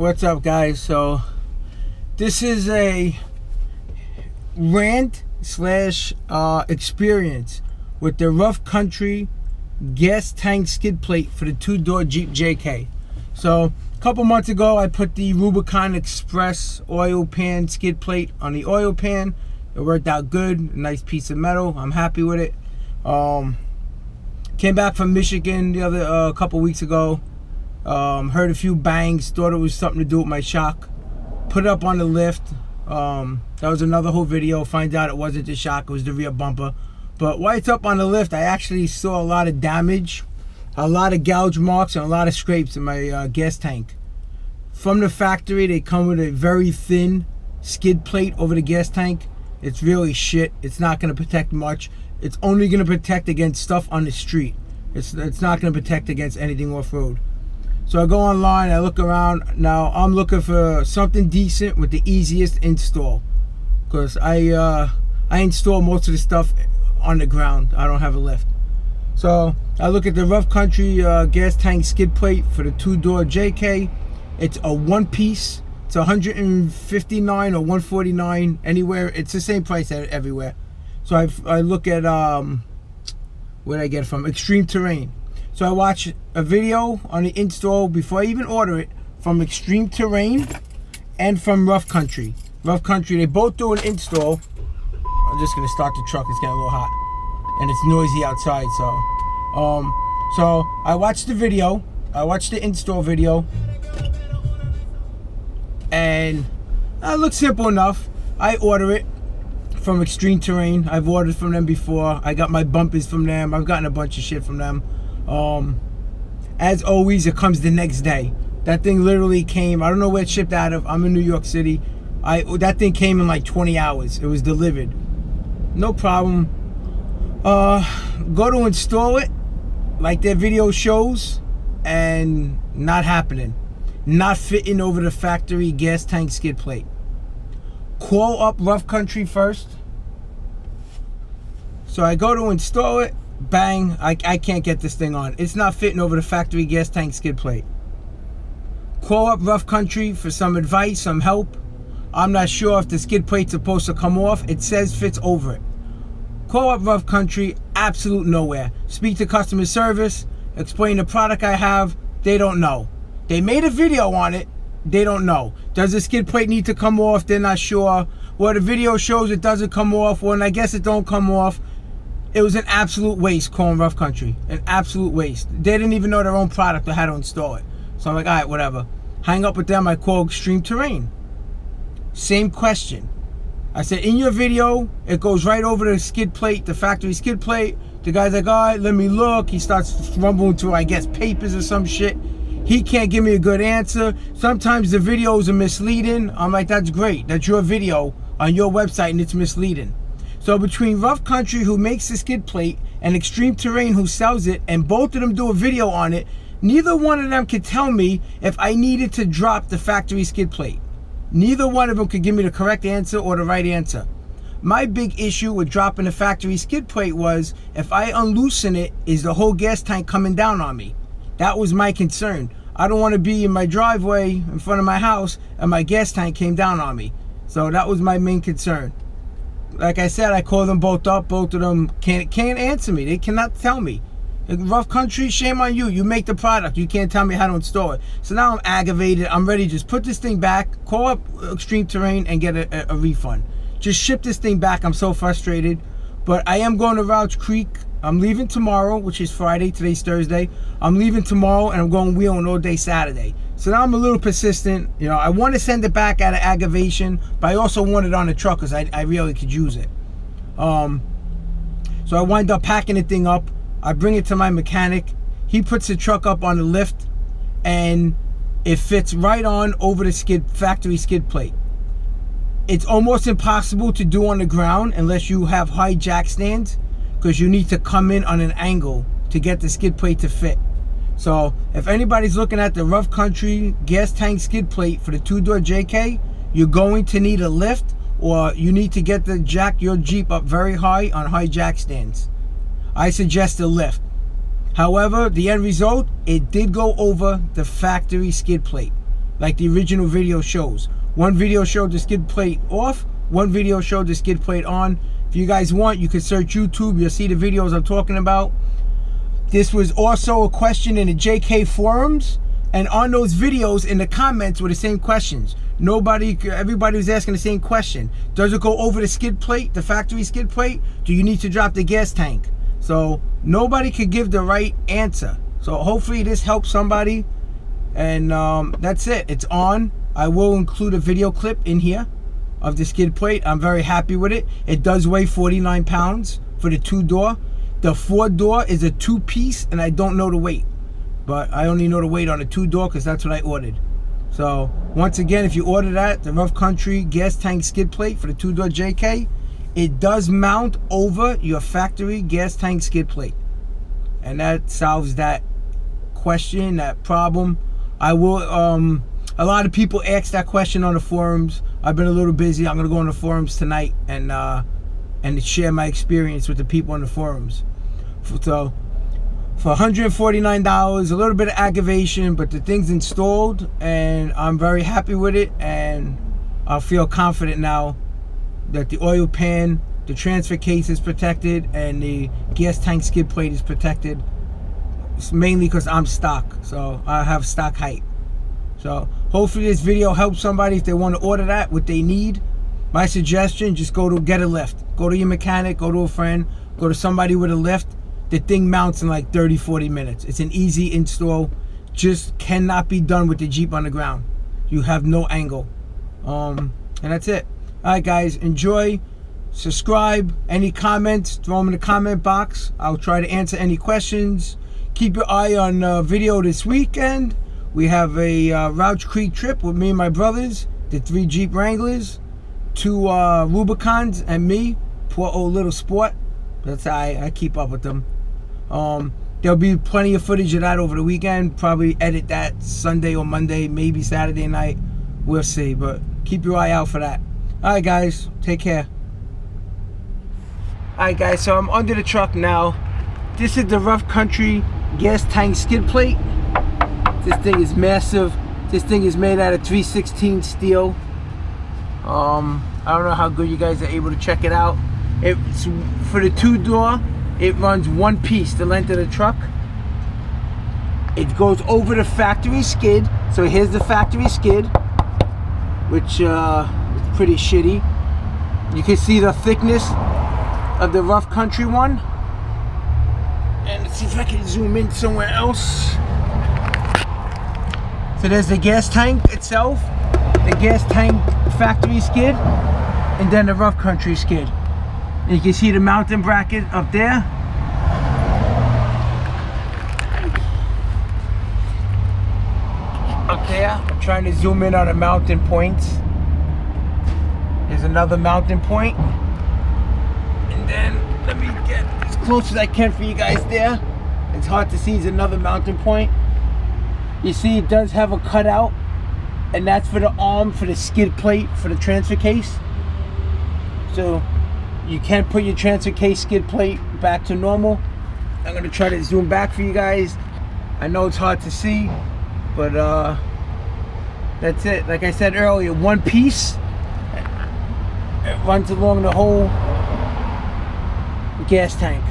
What's up, guys? So this is a rant slash experience with the Rough Country gas tank skid plate for the two-door Jeep JK. So a couple months ago, I put the Rubicon Express oil pan skid plate on the oil pan. It worked out good. A nice piece of metal. I'm happy with it. Came back from Michigan the other couple weeks ago. Heard a few bangs, thought it was something to do with my shock. Put it up on the lift. That was another whole video. Find out it wasn't the shock, it was the rear bumper. But while it's up on the lift, I actually saw a lot of damage, a lot of gouge marks, and a lot of scrapes in my gas tank. From the factory, they come with a very thin skid plate over the gas tank. It's really shit. It's not going to protect much. It's only going to protect against stuff on the street. It's not going to protect against anything off-road. So I go online, I look around. Now I'm looking for something decent with the easiest install, because I install most of the stuff on the ground. I don't have a lift. So I look at the Rough Country gas tank skid plate for the two-door JK. It's a one-piece. It's $159 or $149 anywhere. It's the same price everywhere. So I look at where did I get it from? Extreme Terrain. So I watch a video on the install before I even order it from Extreme Terrain and from Rough Country. Rough Country, they both do an install. I'm just gonna start the truck, it's getting a little hot. And it's noisy outside, so I watched the video, I watched the install video, and it looks simple enough. I order it from Extreme Terrain. I've ordered from them before. I got my bumpers from them. I've gotten a bunch of shit from them. As always, it comes the next day. That thing literally came, I don't know where it shipped out of. I'm in New York City. That thing came in like 20 hours. It was delivered. No problem. Go to install it, like their video shows, and not happening. Not fitting over the factory gas tank skid plate. Call up Rough Country first. So I go to install it. Bang, I can't get this thing on. It's not fitting over the factory gas tank skid plate. Call up Rough Country for some advice, some help. I'm not sure if the skid plate's supposed to come off. It says fits over it. Call up Rough Country, absolute nowhere. Speak to customer service, explain the product I have, they don't know. They made a video on it, they don't know. Does the skid plate need to come off? They're not sure. Well, the video shows it doesn't come off, well, and I guess it don't come off. It was an absolute waste calling Rough Country. An absolute waste. They didn't even know their own product or how to install it. So I'm like, all right, whatever. Hang up with them, I call Extreme Terrain. Same question. I said, in your video, it goes right over the skid plate, the factory skid plate. The guy's like, all right, let me look. He starts rumbling through, I guess, papers or some shit. He can't give me a good answer. Sometimes the videos are misleading. I'm like, that's great. That's your video on your website and it's misleading. So between Rough Country, who makes the skid plate, and Extreme Terrain, who sells it, and both of them do a video on it, neither one of them could tell me if I needed to drop the factory skid plate. Neither one of them could give me the correct answer or the right answer. My big issue with dropping the factory skid plate was, if I unloosen it, is the whole gas tank coming down on me? That was my concern. I don't want to be in my driveway in front of my house and my gas tank came down on me. So that was my main concern. Like I said, I called them both up. Both of them can't answer me. They cannot tell me. Rough Country, shame on you. You make the product. You can't tell me how to install it. So now I'm aggravated. I'm ready to just put this thing back, call up Extreme Terrain, and get a refund. Just ship this thing back. I'm so frustrated. But I am going to Rouch Creek. I'm leaving tomorrow, which is Friday. Today's Thursday. I'm leaving tomorrow, and I'm going wheeling all day Saturday. So now I'm a little persistent. You know, I want to send it back out of aggravation, but I also want it on the truck because I really could use it. So I wind up packing the thing up. I bring it to my mechanic. He puts the truck up on the lift, and it fits right on over the factory skid plate. It's almost impossible to do on the ground unless you have high jack stands, because you need to come in on an angle to get the skid plate to fit. So if anybody's looking at the Rough Country gas tank skid plate for the two-door JK, you're going to need a lift, or you need to get your Jeep up very high on high jack stands. I suggest a lift. However, the end result, it did go over the factory skid plate. like the original video shows. One video showed the skid plate off, one video showed the skid plate on. If you guys want, you can search YouTube, you'll see the videos I'm talking about. This was also a question in the JK forums, and on those videos in the comments were the same questions. Everybody was asking the same question. Does it go over the skid plate, the factory skid plate? Do you need to drop the gas tank? So nobody could give the right answer. So hopefully this helps somebody. And that's it. It's on. I will include a video clip in here of the skid plate. I'm very happy with it. It does weigh 49 pounds for the 2-door. The 4-door is a 2-piece, and I don't know the weight. But I only know the weight on the 2-door because that's what I ordered. So once again, if you order that, the Rough Country gas tank skid plate for the 2-door JK, it does mount over your factory gas tank skid plate. And that solves that question, that problem. I will, a lot of people ask that question on the forums. I've been a little busy. I'm going to go on the forums tonight and share my experience with the people on the forums. So for $149, a little bit of aggravation, but the thing's installed and I'm very happy with it, and I feel confident now that the oil pan, the transfer case is protected, and the gas tank skid plate is protected. It's mainly because I'm stock, so I have stock height. So hopefully this video helps somebody if they want to order that, what they need. My suggestion, just go to get a lift. Go to your mechanic, go to a friend, go to somebody with a lift. The thing mounts in like 30-40 minutes. It's an easy install. Just cannot be done with the Jeep on the ground. You have no angle. And that's it. Alright guys, enjoy. Subscribe. Any comments, throw them in the comment box. I'll try to answer any questions. Keep your eye on video this weekend. We have a Rouch Creek trip with me and my brothers. The 3 Jeep Wranglers. 2 Rubicons and me. Poor old little sport. That's how I keep up with them. There'll be plenty of footage of that over the weekend. Probably edit that Sunday or Monday, maybe Saturday night. We'll see, but keep your eye out for that. Alright guys, take care. Alright guys, so I'm under the truck now. This is the Rough Country gas tank skid plate. This thing is massive. This thing is made out of 316 steel. I don't know how good you guys are able to check it out. It's for the 2-door. It runs 1 piece, the length of the truck. It goes over the factory skid. So here's the factory skid, which is pretty shitty. You can see the thickness of the Rough Country one. And let's see if I can zoom in somewhere else. So there's the gas tank itself, the gas tank factory skid, and then the Rough Country skid. And you can see the mounting bracket up there. Up there, I'm trying to zoom in on the mounting points. There's another mounting point. And then, let me get as close as I can for you guys there. It's hard to see, there's another mounting point. You see it does have a cutout, and that's for the arm, for the skid plate, for the transfer case. So you can put your transfer case skid plate back to normal. I'm going to try to zoom back for you guys. I know it's hard to see, but that's it. Like I said earlier, 1 piece. It runs along the whole gas tank.